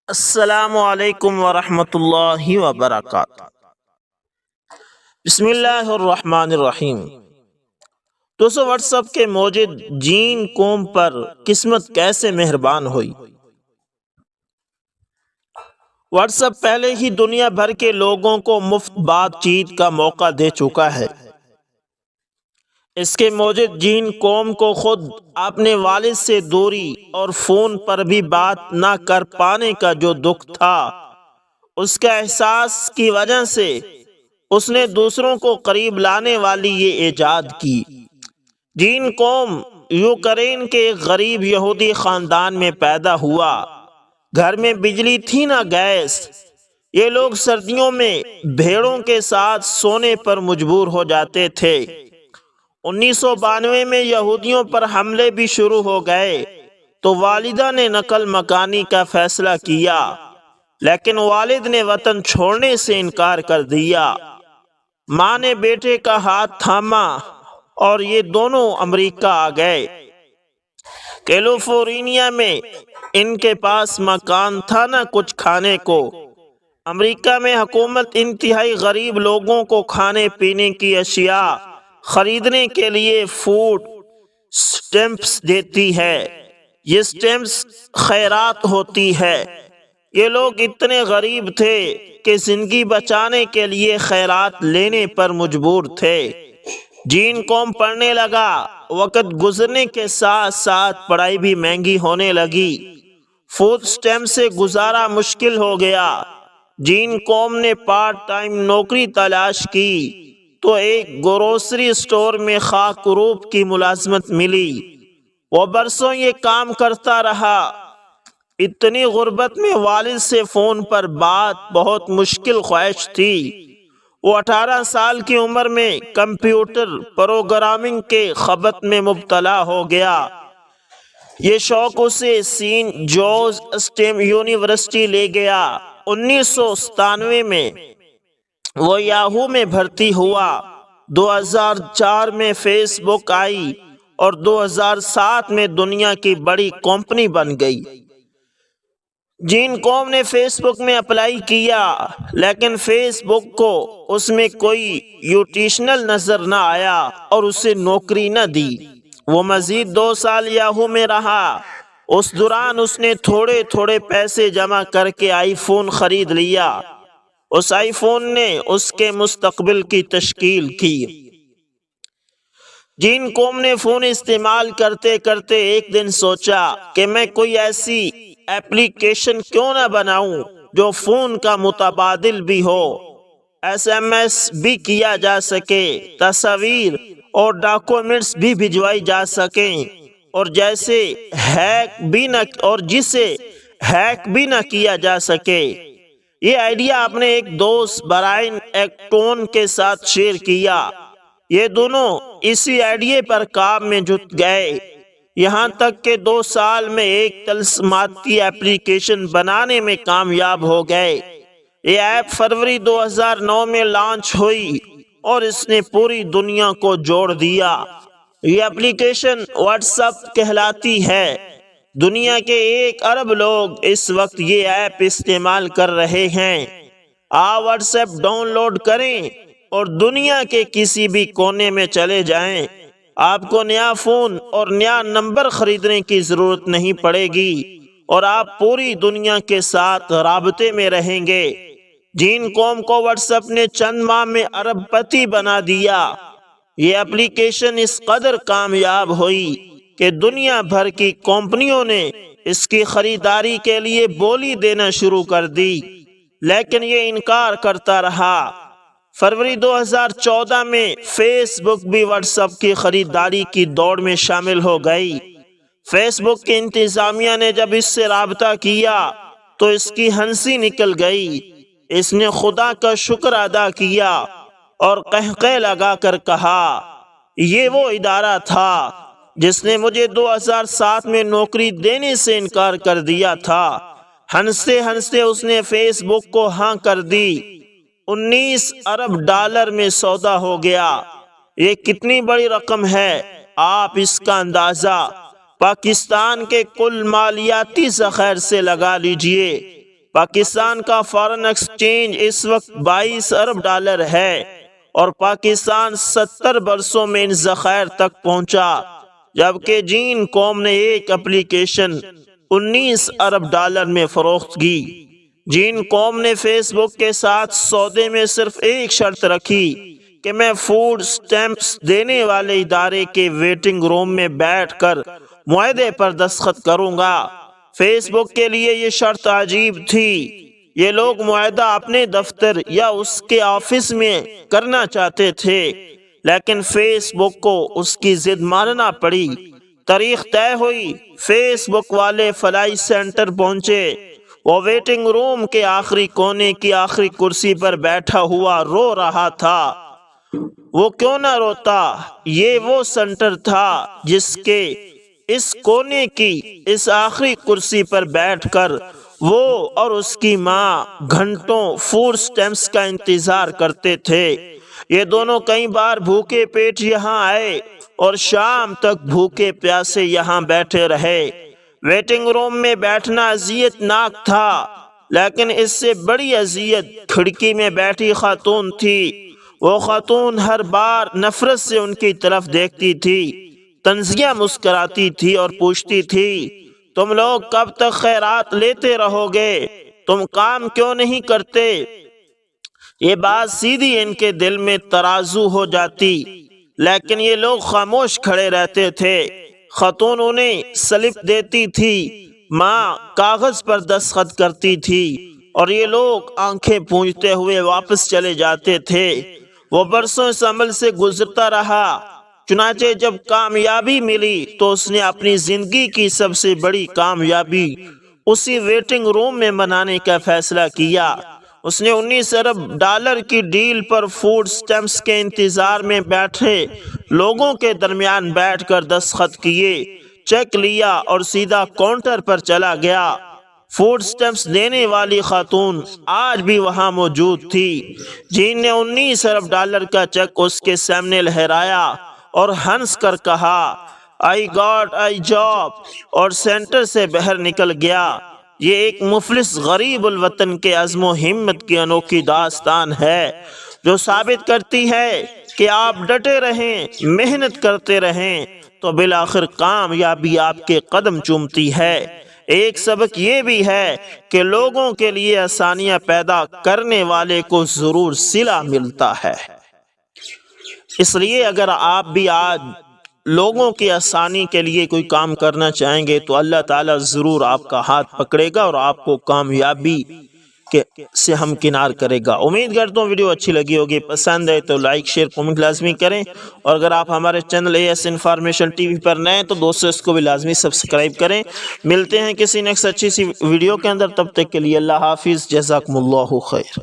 السلام علیکم ورحمۃ اللہ وبرکاتہ۔ بسم اللہ الرحمن الرحیم۔ دوستو، واٹس ایپ کے موجود جین قوم پر قسمت کیسے مہربان ہوئی۔ واٹس ایپ پہلے ہی دنیا بھر کے لوگوں کو مفت بات چیت کا موقع دے چکا ہے۔ اس کے موجود جین قوم کو خود اپنے والد سے دوری اور فون پر بھی بات نہ کر پانے کا جو دکھ تھا، اس کا احساس کی وجہ سے اس نے دوسروں کو قریب لانے والی یہ ایجاد کی۔ جین قوم یوکرین کے ایک غریب یہودی خاندان میں پیدا ہوا۔ گھر میں بجلی تھی نہ گیس۔ یہ لوگ سردیوں میں بھیڑوں کے ساتھ سونے پر مجبور ہو جاتے تھے۔ 1992 میں یہودیوں پر حملے بھی شروع ہو گئے تو والدہ نے نقل مکانی کا فیصلہ کیا، لیکن والد نے وطن چھوڑنے سے انکار کر دیا۔ ماں نے بیٹے کا ہاتھ تھاما اور یہ دونوں امریکہ آ گئے۔ کیلیفورنیا میں ان کے پاس مکان تھا نہ کچھ کھانے کو۔ امریکہ میں حکومت انتہائی غریب لوگوں کو کھانے پینے کی اشیاء خریدنے کے لیے فوڈ سٹیمپس دیتی ہے۔ یہ سٹیمپس خیرات ہوتی ہے۔ یہ لوگ اتنے غریب تھے کہ زندگی بچانے کے لیے خیرات لینے پر مجبور تھے۔ جین قوم پڑھنے لگا۔ وقت گزرنے کے ساتھ ساتھ پڑھائی بھی مہنگی ہونے لگی۔ فوڈ سٹیمپ سے گزارا مشکل ہو گیا۔ جین قوم نے پارٹ ٹائم نوکری تلاش کی تو ایک گروسری اسٹور میں خاک روب کی ملازمت ملی۔ وہ برسوں یہ کام کرتا رہا۔ اتنی غربت میں والد سے فون پر بات بہت مشکل خواہش تھی۔ وہ 18 سال کی عمر میں کمپیوٹر پروگرامنگ کے خبط میں مبتلا ہو گیا۔ یہ شوق اسے سینٹ جوز اسٹیم یونیورسٹی لے گیا۔ 1997 میں وہ یاہو میں بھرتی ہوا۔ 2004 میں فیس بک آئی اور 2007 میں دنیا کی بڑی کمپنی بن گئی۔ جین قوم نے فیس بک میں اپلائی کیا، لیکن فیس بک کو اس میں کوئی یوٹیشنل نظر نہ آیا اور اسے نوکری نہ دی۔ وہ مزید 2 سال یاہو میں رہا۔ اس دوران اس نے تھوڑے تھوڑے پیسے جمع کر کے آئی فون خرید لیا۔ اس آئی فون نے اس کے مستقبل کی تشکیل کی۔ جین قوم نے فون استعمال کرتے کرتے ایک دن سوچا کہ میں کوئی ایسی ایپلیکیشن کیوں نہ بناؤں جو فون کا متبادل بھی ہو، SMS بھی کیا جا سکے، تصاویر اور ڈاکومنٹس بھی بھجوائی جا سکیں، اور جسے ہیک بھی نہ کیا جا سکے۔ یہ آئیڈیا اپنے ایک دوست برائن ایکٹون کے ساتھ شیئر کیا۔ یہ دونوں اسی آئیڈیا پر کام میں جٹ گئے، یہاں تک کہ 2 سال میں ایک طلسماتی ایپلیکیشن بنانے میں کامیاب ہو گئے۔ یہ ایپ فروری 2009 میں لانچ ہوئی اور اس نے پوری دنیا کو جوڑ دیا۔ یہ ایپلیکیشن واٹس ایپ کہلاتی ہے۔ دنیا کے 1 ارب لوگ اس وقت یہ ایپ استعمال کر رہے ہیں۔ آپ واٹس ایپ ڈاؤن لوڈ کریں اور دنیا کے کسی بھی کونے میں چلے جائیں۔ آپ کو نیا فون اور نیا نمبر خریدنے کی ضرورت نہیں پڑے گی اور آپ پوری دنیا کے ساتھ رابطے میں رہیں گے۔ جین قوم کو واٹس ایپ نے چند ماہ میں ارب پتی بنا دیا۔ یہ ایپلیکیشن اس قدر کامیاب ہوئی کہ دنیا بھر کی کمپنیوں نے اس کی خریداری کے لیے بولی دینا شروع کر دی، لیکن یہ انکار کرتا رہا۔ فروری 2014 میں فیس بک بھی واٹس ایپ کی خریداری کی دوڑ میں شامل ہو گئی۔ فیس بک کی انتظامیہ نے جب اس سے رابطہ کیا تو اس کی ہنسی نکل گئی۔ اس نے خدا کا شکر ادا کیا اور قہقہے لگا کر کہا، یہ وہ ادارہ تھا جس نے مجھے 2007 میں نوکری دینے سے انکار کر دیا تھا۔ ہنستے ہنستے اس نے فیس بک کو ہاں کر دی۔ 19 ارب ڈالر میں سودا ہو گیا۔ یہ کتنی بڑی رقم ہے، آپ اس کا اندازہ پاکستان کے کل مالیاتی ذخائر سے لگا لیجئے۔ پاکستان کا فارن ایکسچینج اس وقت 22 ارب ڈالر ہے اور پاکستان 70 برسوں میں ان ذخائر تک پہنچا، جبکہ جین قوم نے ایک اپلیکیشن 19 ارب ڈالر میں فروخت کی۔ جین قوم نے فیس بک کے ساتھ سودے میں صرف ایک شرط رکھی کہ میں فوڈ سٹیمپس دینے والے ادارے کے ویٹنگ روم میں بیٹھ کر معاہدے پر دستخط کروں گا۔ فیس بک کے لیے یہ شرط عجیب تھی۔ یہ لوگ معاہدہ اپنے دفتر یا اس کے آفس میں کرنا چاہتے تھے، لیکن فیس بک کو اس کی ضد ماننا پڑی۔ تاریخ طے ہوئی، فیس بک والے فلائی سینٹر پہنچے۔ وہ ویٹنگ روم کے آخری کونے کی آخری کرسی پر بیٹھا ہوا رو رہا تھا۔ وہ کیوں نہ روتا؟ یہ وہ سینٹر تھا جس کے اس کونے کی اس آخری کرسی پر بیٹھ کر وہ اور اس کی ماں گھنٹوں فوڈ سٹیمپس کا انتظار کرتے تھے۔ یہ دونوں کئی بار بھوکے پیٹ یہاں آئے اور شام تک بھوکے پیاسے یہاں بیٹھے رہے۔ ویٹنگ روم میں بیٹھنا اذیت ناک تھا، لیکن اس سے بڑی اذیت کھڑکی میں بیٹھی خاتون تھی۔ وہ خاتون ہر بار نفرت سے ان کی طرف دیکھتی تھی، طنزیہ مسکراتی تھی اور پوچھتی تھی، تم لوگ کب تک خیرات لیتے رہو گے؟ تم کام کیوں نہیں کرتے؟ یہ بات سیدھی ان کے دل میں ترازو ہو جاتی، لیکن یہ لوگ خاموش کھڑے رہتے تھے۔ خاتون انہیں سلپ دیتی تھی، ماں کاغذ پر دستخط کرتی تھی اور یہ لوگ آنکھیں پونجتے ہوئے واپس چلے جاتے تھے۔ وہ برسوں اس عمل سے گزرتا رہا، چنانچہ جب کامیابی ملی تو اس نے اپنی زندگی کی سب سے بڑی کامیابی اسی ویٹنگ روم میں منانے کا فیصلہ کیا۔ اس نے 19 ارب ڈالر کی ڈیل پر فوڈ سٹیمپس کے انتظار میں بیٹھے لوگوں کے درمیان بیٹھ کر دستخط کیے، چیک لیا اور سیدھا کاؤنٹر پر چلا گیا۔ فوڈ سٹیمپس دینے والی خاتون آج بھی وہاں موجود تھی۔ جین نے 19 ارب ڈالر کا چیک اس کے سامنے لہرایا اور ہنس کر کہا، آئی گاٹ آئی جاب، اور سینٹر سے باہر نکل گیا۔ یہ ایک مفلس غریب الوطن کے عزم و ہمت کی انوکھی داستان ہے، جو ثابت کرتی ہے کہ آپ ڈٹے رہیں، محنت کرتے رہیں تو بالآخر کامیابی آپ کے قدم چومتی ہے۔ ایک سبق یہ بھی ہے کہ لوگوں کے لیے آسانیاں پیدا کرنے والے کو ضرور صلہ ملتا ہے۔ اس لیے اگر آپ بھی آج لوگوں کی آسانی کے لیے کوئی کام کرنا چاہیں گے تو اللہ تعالیٰ ضرور آپ کا ہاتھ پکڑے گا اور آپ کو کامیابی سے ہمکنار کرے گا۔ امید کرتا ہوں ویڈیو اچھی لگی ہوگی، پسند ہے تو لائک شیئر کمنٹ لازمی کریں، اور اگر آپ ہمارے channel AS information TV پر نئے ہیں تو دوستوں اس کو بھی لازمی سبسکرائب کریں۔ ملتے ہیں کسی نیکسٹ اچھی سی ویڈیو کے اندر، تب تک کے لیے اللہ حافظ، جزاکم اللہ خیر۔